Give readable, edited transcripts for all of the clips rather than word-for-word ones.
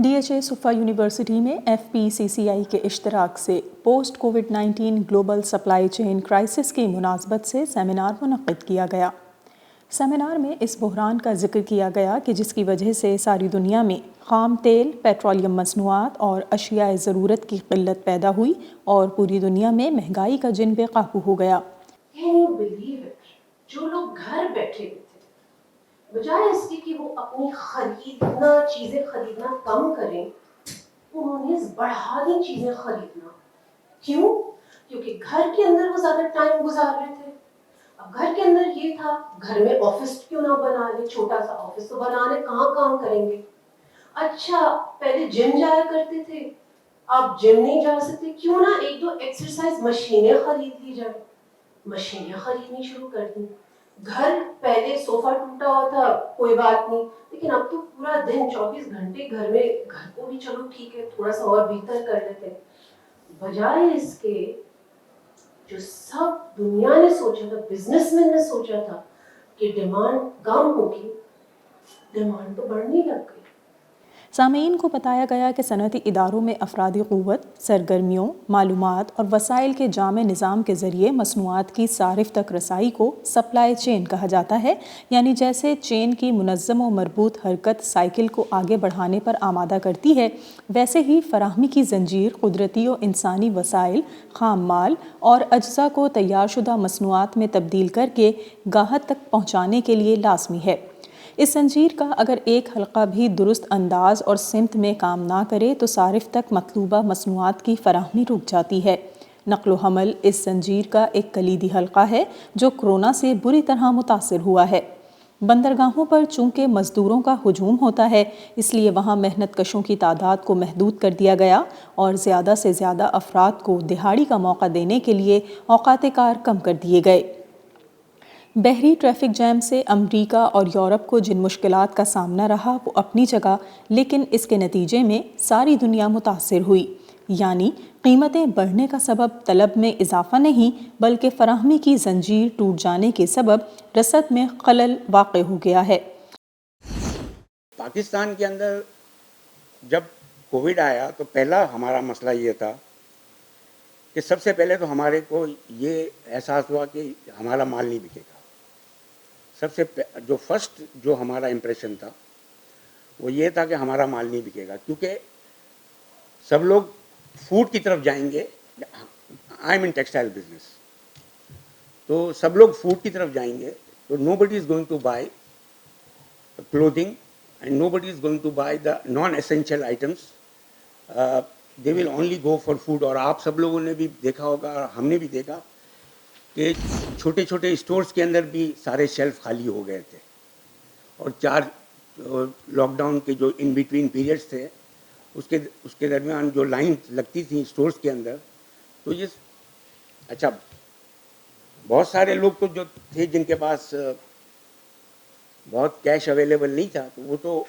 D H A صفا university میں F P سی سی آئی کے اشتراک سے post covid global supply chain crisis کی مناسبت سے سیمینار منعقد کیا گیا۔ سیمینار میں اس بحران کا ذکر کیا گیا کہ جس کی وجہ سے ساری دنیا میں خام تیل، پیٹرولیم مصنوعات اور اشیاء ضرورت کی قلت پیدا ہوئی اور پوری دنیا میں مہنگائی کا جن بے قابو ہو گیا۔ جو لوگ گھر بیٹھے ہوئے تھے، بجائے اس کے کہ وہ اپنی چیزیں خریدنا کم کریں، انہوں نے بڑھا دی چیزیں خریدنا۔ کیوں؟ کیونکہ گھر کے اندر وہ زیادہ ٹائم گزار رہے تھے۔ اب گھر کے اندر یہ تھا، گھر میں آفس کیوں نہ بنا لے، چھوٹا سا آفس تو بنا لے، کہاں کام کریں گے؟ اچھا، پہلے جم جایا کرتے تھے، آپ جم نہیں جا سکتے، کیوں نہ ایک دو ایکسرسائز مشینیں خرید لی جائیں۔ مشینیں خریدنی شروع کر دی۔ گھر پہلے صوفہ ٹوٹا ہوا تھا، کوئی بات نہیں، لیکن اب تو پورا دن 24 گھنٹے گھر میں، گھر کو بھی چلو ٹھیک ہے تھوڑا سا اور بہتر کر لیتے۔ بجائے اس کے جو سب دنیا نے سوچا تھا، بزنس مین نے سوچا تھا کہ ڈیمانڈ کم ہوگی، ڈیمانڈ تو بڑھنے لگ گئی۔ سامعین کو بتایا گیا کہ صنعتی اداروں میں افرادی قوت، سرگرمیوں، معلومات اور وسائل کے جامع نظام کے ذریعے مصنوعات کی صارف تک رسائی کو سپلائی چین کہا جاتا ہے، یعنی جیسے چین کی منظم و مربوط حرکت سائیکل کو آگے بڑھانے پر آمادہ کرتی ہے، ویسے ہی فراہمی کی زنجیر قدرتی و انسانی وسائل، خام مال اور اجزاء کو تیار شدہ مصنوعات میں تبدیل کر کے گاہک تک پہنچانے کے لیے لازمی ہے۔ اس زنجیر کا اگر ایک حلقہ بھی درست انداز اور سمت میں کام نہ کرے تو صارف تک مطلوبہ مصنوعات کی فراہمی رک جاتی ہے۔ نقل و حمل اس زنجیر کا ایک کلیدی حلقہ ہے جو کورونا سے بری طرح متاثر ہوا ہے۔ بندرگاہوں پر چونکہ مزدوروں کا ہجوم ہوتا ہے، اس لیے وہاں محنت کشوں کی تعداد کو محدود کر دیا گیا اور زیادہ سے زیادہ افراد کو دہاڑی کا موقع دینے کے لیے اوقات کار کم کر دیے گئے۔ بحری ٹریفک جیم سے امریکہ اور یورپ کو جن مشکلات کا سامنا رہا وہ اپنی جگہ، لیکن اس کے نتیجے میں ساری دنیا متاثر ہوئی، یعنی قیمتیں بڑھنے کا سبب طلب میں اضافہ نہیں بلکہ فراہمی کی زنجیر ٹوٹ جانے کے سبب رسد میں خلل واقع ہو گیا ہے۔ پاکستان کے اندر جب کووڈ آیا تو پہلا ہمارا مسئلہ یہ تھا کہ سب سے پہلے تو ہمارے کو یہ احساس ہوا کہ ہمارا مال نہیں بکے گا۔ سب سے جو فرسٹ جو ہمارا امپریشن تھا وہ یہ تھا کہ ہمارا مال نہیں بکے گا، کیونکہ سب لوگ فوڈ کی طرف جائیں گے۔ I am in textile business, تو سب لوگ فوڈ کی طرف جائیں گے، تو nobody is going to buy clothing and nobody is going to buy the non essential items, they will only go for food. اور آپ سب لوگوں نے بھی دیکھا ہوگا، ہم نے بھی دیکھا کہ چھوٹے چھوٹے اسٹورز کے اندر بھی سارے شیلف خالی ہو گئے تھے، اور 4 لاک ڈاؤن کے جو ان بٹوین پیریڈس تھے اس کے درمیان جو لائن لگتی تھیں اسٹورز کے اندر، تو یہ اچھا بہت سارے لوگ تو جو تھے جن کے پاس بہت کیش اویلیبل نہیں تھا تو وہ تو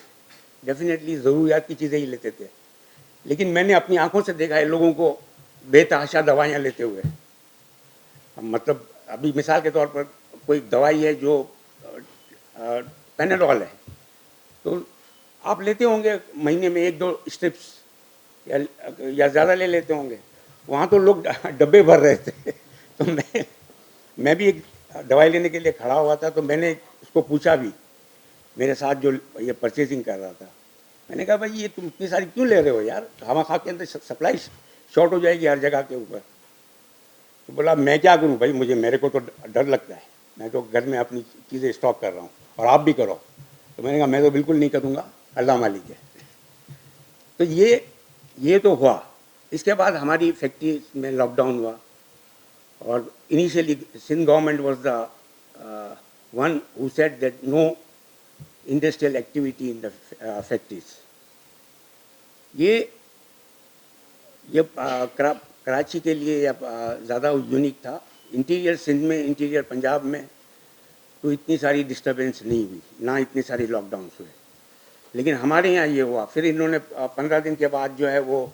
ڈیفینیٹلی ضروریات کی چیزیں ہی لیتے تھے، لیکن میں نے اپنی آنکھوں سے دیکھا ہے لوگوں کو بے تحاشا دوائیاں لیتے ہوئے۔ مطلب ابھی مثال کے طور پر کوئی دوائی ہے جو پیناڈول ہے، تو آپ لیتے ہوں گے مہینے میں 1-2 اسٹرپس یا زیادہ لے لیتے ہوں گے، وہاں تو لوگ ڈبے بھر رہے تھے۔ تو میں بھی ایک دوائی لینے کے لیے کھڑا ہوا تھا، تو میں نے اس کو پوچھا بھی، میرے ساتھ جو یہ پرچیزنگ کر رہا تھا، میں نے کہا بھائی یہ تم اتنی ساری کیوں لے رہے ہو یار، خواہ کے اندر سپلائی شارٹ ہو جائے گی ہر جگہ کے اوپر۔ تو بولا میں کیا کروں بھائی، میرے کو تو ڈر لگتا ہے، میں تو گھر میں اپنی چیزیں اسٹاک کر رہا ہوں اور آپ بھی کرو۔ تو میں نے کہا میں تو بالکل نہیں کروں گا، اللہ مالک ہے۔ تو یہ تو ہوا۔ اس کے بعد ہماری فیکٹری میں لاک ڈاؤن ہوا، اور initially Sindh government was the one who said that no industrial activity in the factories. یہ کراچی کے لیے زیادہ یونیک تھا۔ انٹیریئر سندھ میں، انٹیریئر پنجاب میں تو اتنی ساری ڈسٹربینس نہیں ہوئی، نہ اتنے سارے لاک ڈاؤنس ہوئے، لیکن ہمارے یہاں یہ ہوا۔ پھر انہوں نے 15 دن کے بعد جو ہے وہ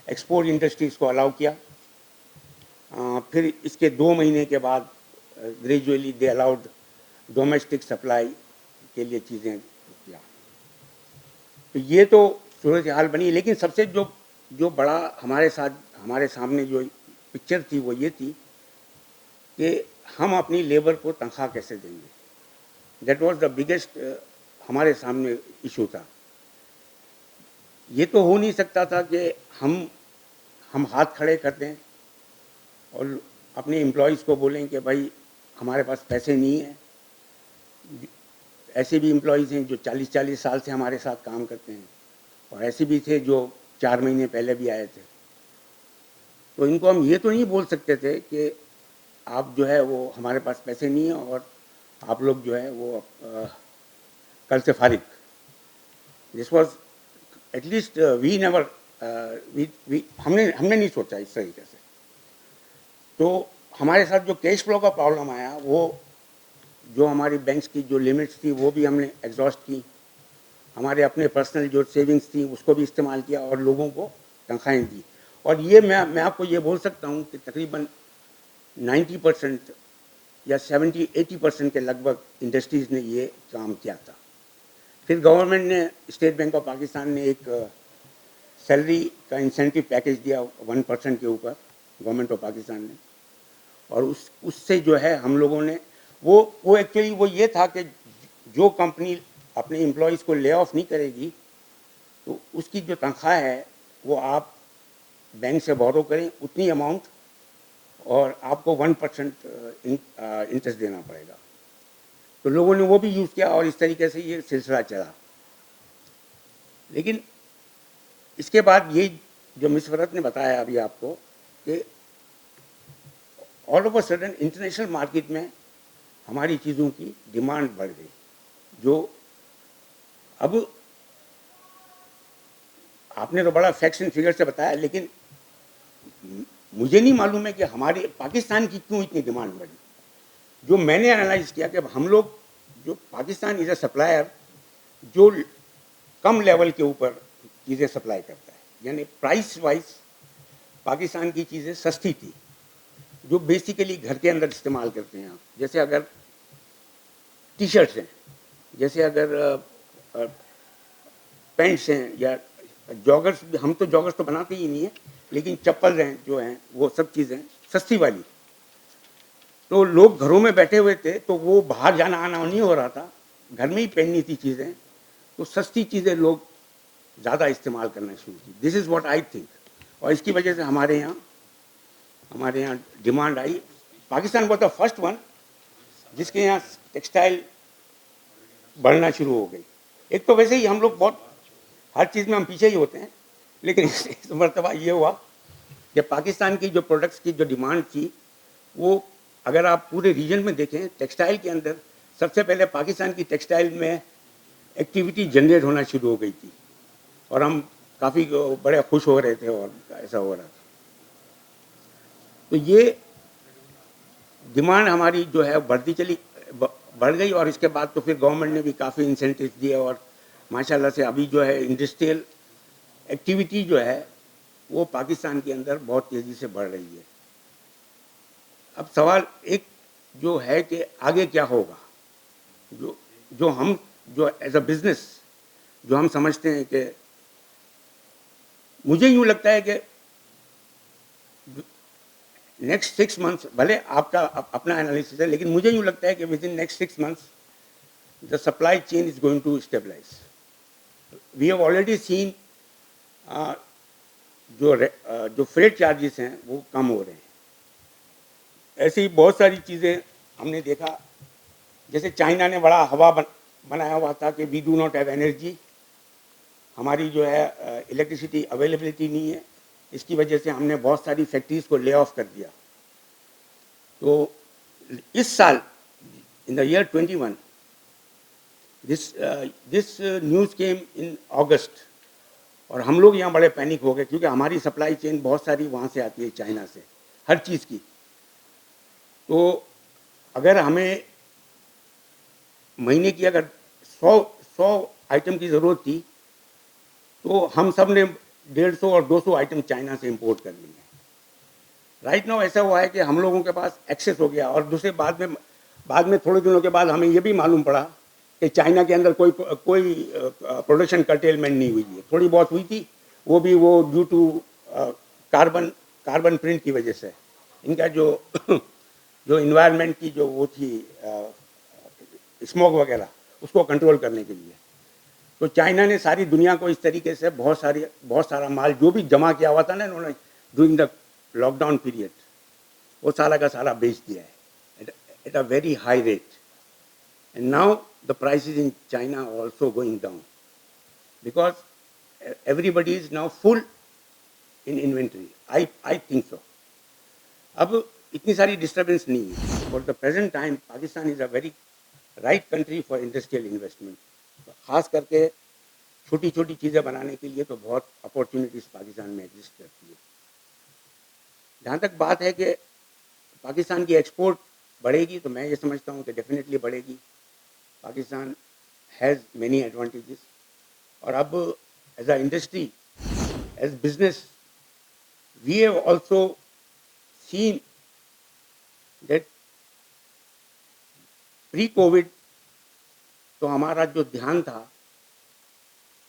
ایکسپورٹ انڈسٹریز کو الاؤ کیا، پھر اس کے 2 مہینے کے بعد گریجولی دے الاؤڈ ڈومیسٹک سپلائی کے لیے چیزیں کیا۔ تو یہ تو صورت حال بنی. لیکن سب سے جو بڑا ہمارے سامنے جو پکچر تھی وہ یہ تھی کہ ہم اپنی لیبر کو تنخواہ کیسے دیں گے. دیٹ واز دا بگیسٹ ہمارے سامنے ایشو تھا. یہ تو ہو نہیں سکتا تھا کہ ہم ہاتھ کھڑے کر دیں اور اپنے امپلائیز کو بولیں کہ بھائی ہمارے پاس پیسے نہیں ہیں. ایسے بھی امپلائیز ہیں جو 40 سال سے ہمارے ساتھ کام کرتے ہیں, اور ایسے بھی تھے جو 4 مہینے پہلے بھی آئے تھے. تو ان کو ہم یہ تو نہیں بول سکتے تھے کہ آپ جو ہے وہ ہمارے پاس پیسے نہیں ہیں اور آپ لوگ جو ہے وہ کل سے فارغ. This was at least we never ہم نے نہیں سوچا اس طریقے سے. تو ہمارے ساتھ جو کیش فلو کا پرابلم آیا, وہ جو ہماری بینکس کی جو لمٹس تھی وہ بھی ہم نے ایگزاسٹ کی. ہمارے اپنے پرسنل جو سیونگس تھیں اس کو بھی استعمال کیا اور لوگوں کو تنخواہیں دی. اور یہ میں آپ کو یہ بول سکتا ہوں کہ تقریباً 90% یا 70-80% کے لگ بھگ انڈسٹریز نے یہ کام کیا تھا. پھر گورنمنٹ نے, اسٹیٹ بینک آف پاکستان نے ایک سیلری کا انسینٹیو پیکیج دیا 1% کے اوپر گورنمنٹ آف پاکستان نے. اور اس سے جو ہے ہم لوگوں نے وہ ایکچولی وہ یہ تھا کہ جو کمپنی اپنے امپلائیز کو لے آف نہیں کرے گی تو اس کی جو تنخواہ ہے وہ آپ بینک سے بورو کریں اتنی اماؤنٹ, اور آپ کو 1% انٹرسٹ دینا پڑے گا. تو لوگوں نے وہ بھی یوز کیا اور اس طریقے سے یہ سلسلہ چلا. لیکن اس کے بعد یہ جو مس فرت نے بتایا ابھی آپ کو کہ all of a sudden international market میں ہماری چیزوں کی ڈیمانڈ بڑھ گئی. جو اب آپ نے تو بڑا فیکٹس اینڈ فگر سے بتایا, لیکن مجھے نہیں معلوم ہے کہ ہماری پاکستان کی کیوں اتنی ڈیمانڈ بڑھی. جو میں نے انالائز کیا کہ ہم لوگ جو پاکستان از اے سپلائر جو کم لیول کے اوپر چیزیں سپلائی کرتا ہے, یعنی پرائس وائز پاکستان کی چیزیں سستی تھی جو بیسیکلی گھر کے اندر استعمال کرتے ہیں آپ. جیسے اگر ٹی شرٹس ہیں, جیسے اگر پینٹس ہیں, یا جاگرس, ہم تو جاگرس تو بناتے ہی نہیں ہیں, لیکن چپل ہیں جو ہیں وہ سب چیزیں سستی والی. تو لوگ گھروں میں بیٹھے ہوئے تھے تو وہ باہر جانا آنا نہیں ہو رہا تھا, گھر میں ہی پہننی تھی چیزیں, تو سستی چیزیں لوگ زیادہ استعمال کرنا شروع کی. دس از واٹ آئی تھنک. اور اس کی وجہ سے ہمارے یہاں demand I. Pakistan was the first one جس کے یہاں ٹیکسٹائل بڑھنا شروع ہو گئی. ایک تو ویسے ہی ہم لوگ بہت ہر چیز میں ہم پیچھے ہی ہوتے ہیں, لیکن اس مرتبہ یہ ہوا کہ پاکستان کی جو پروڈکٹس کی جو ڈیمانڈ تھی وہ اگر آپ پورے ریجن میں دیکھیں ٹیکسٹائل کے اندر سب سے پہلے پاکستان کی ٹیکسٹائل میں ایکٹیویٹی جنریٹ ہونا شروع ہو گئی تھی, اور ہم کافی بڑے خوش ہو رہے تھے اور ایسا ہو رہا تھا. تو یہ ڈیمانڈ ہماری جو ہے بڑھ گئی, اور اس کے بعد تو پھر گورنمنٹ نے بھی کافی انسینٹیو دیے, اور ماشاء اللہ سے ابھی جو ہے انڈسٹریل ایکٹیویٹی جو ہے وہ پاکستان کے اندر بہت تیزی سے بڑھ رہی ہے. اب سوال ایک جو ہے کہ آگے کیا ہوگا. جو ہم ایز اے بزنس جو ہم سمجھتے ہیں کہ مجھے یوں لگتا ہے کہ نیکسٹ 6 months, بھلے آپ کا اپنا انالیسس ہے, لیکن مجھے یوں لگتا ہے کہ with in next 6 months the supply chain is going to stabilise. We have already seen جو فریٹ چارجز ہیں وہ کم ہو رہے ہیں. ایسی بہت ساری چیزیں ہم نے دیکھا, جیسے چائنا نے بڑا ہوا بنایا ہوا تھا کہ we do not have energy, ہماری جو ہے الیکٹریسٹی اویلیبلٹی نہیں ہے, اس کی وجہ سے ہم نے بہت ساری فیکٹریز کو لے آف کر دیا. تو اس سال in the year 21 this news came in August, اور ہم لوگ یہاں بڑے پینک ہو گئے کیونکہ ہماری سپلائی چین بہت ساری وہاں سے آتی ہے, چائنا سے, ہر چیز کی. تو اگر ہمیں مہینے کی اگر 100 آئٹم کی ضرورت تھی تو ہم سب نے 150 اور 200 آئٹم چائنا سے امپورٹ کر لی ہیں. رائٹ ناؤ ایسا ہوا ہے کہ ہم لوگوں کے پاس ایکسیس ہو گیا, اور دوسرے بعد میں تھوڑے دنوں کے بعد ہمیں یہ بھی معلوم پڑا کہ چائنا کے اندر کوئی پروڈکشن کرٹیلمنٹ نہیں ہوئی ہے. تھوڑی بہت ہوئی تھی, وہ بھی وہ ڈیو ٹو کاربن پرنٹ کی وجہ سے. ان کا جو انوائرمنٹ کی جو وہ تھی اسموک وغیرہ, اس کو کنٹرول کرنے کے لیے. تو چائنا نے ساری دنیا کو اس طریقے سے بہت سارا مال جو بھی جمع کیا ہوا تھا نا انہوں نے during the lockdown period, وہ سارا کا سارا بیچ دیا ہے at a very high rate. And now the prices in China are also going down because everybody is now full in inventory. I think so. اب اتنی ساری ڈسٹربنس نہیں ہے. For the present time, Pakistan is a very right country for industrial investment. خاص کر کے چھوٹی چھوٹی چیزیں بنانے کے لیے تو بہت اپورچونیٹیز پاکستان میں ایگزسٹ کرتی ہے. جہاں تک بات ہے کہ پاکستان کی ایکسپورٹ بڑھے گی, تو میں یہ سمجھتا ہوں کہ ڈیفینیٹلی بڑھے گی. پاکستان ہیز مینی ایڈوانٹیجز, اور اب as a industry, as business, we have also seen that pre covid تو ہمارا جو دھیان تھا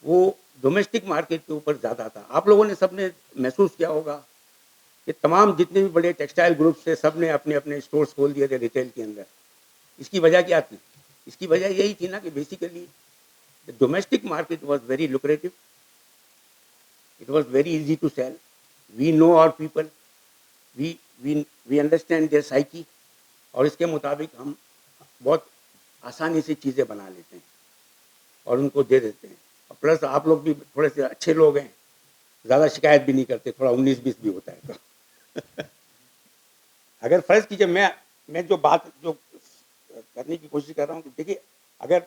وہ ڈومیسٹک مارکیٹ کے اوپر زیادہ تھا. آپ لوگوں نے سب نے محسوس کیا ہوگا کہ تمام جتنے بھی بڑے ٹیکسٹائل گروپس تھے سب نے اپنے اپنے اسٹورس کھول دیے تھے ریٹیل کے اندر. اس کی وجہ کیا تھی؟ اس کی وجہ یہی تھی نا کہ basically domestic market was very lucrative, it was very easy to sell, we know our people, we understand their psyche, اور اس کے مطابق ہم بہت آسانی سے چیزیں بنا لیتے ہیں اور ان کو دے دیتے ہیں. اور پلس آپ لوگ بھی تھوڑے سے اچھے لوگ ہیں, زیادہ شکایت بھی نہیں کرتے, تھوڑا 19-20 بھی ہوتا ہے. تو اگر فرض کیجیے میں جو بات جو کرنے کی کوشش کر رہا ہوں کہ دیکھیے, اگر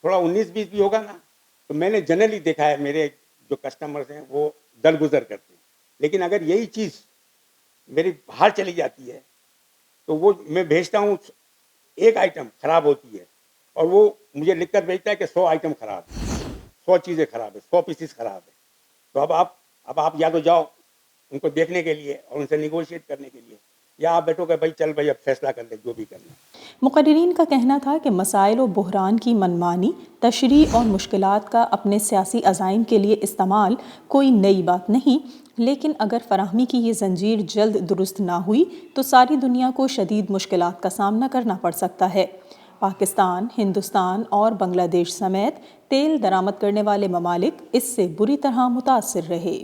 تھوڑا 19-20 بھی ہوگا نا, تو میں نے جنرلی دیکھا ہے میرے جو کسٹمرز ہیں وہ درگزر کرتے ہیں. لیکن اگر یہی چیز میری باہر چلی جاتی ہے تو وہ میں بھیجتا ہوں, ایک آئٹم خراب ہوتی ہے اور وہ مجھے لکھ کر بھیجتا ہے کہ 100 آئٹم خراب ہے, 100 چیزیں خراب ہے, 100 پیسز خراب ہے. تو اب آپ یا تو جاؤ ان کو دیکھنے کے لیے اور ان سے نیگوشیٹ کرنے کے لیے, یا آپ بیٹھو کہ بھائی چل بھائی اب فیصلہ کر لیں جو بھی کرنا. مقررین کا کہنا تھا کہ مسائل و بحران کی منمانی, تشریح اور مشکلات کا اپنے سیاسی عزائم کے لیے استعمال کوئی نئی بات نہیں, لیکن اگر فراہمی کی یہ زنجیر جلد درست نہ ہوئی تو ساری دنیا کو شدید مشکلات کا سامنا کرنا پڑ سکتا ہے. پاکستان، ہندوستان اور بنگلہ دیش سمیت تیل درآمد کرنے والے ممالک اس سے بری طرح متاثر رہے.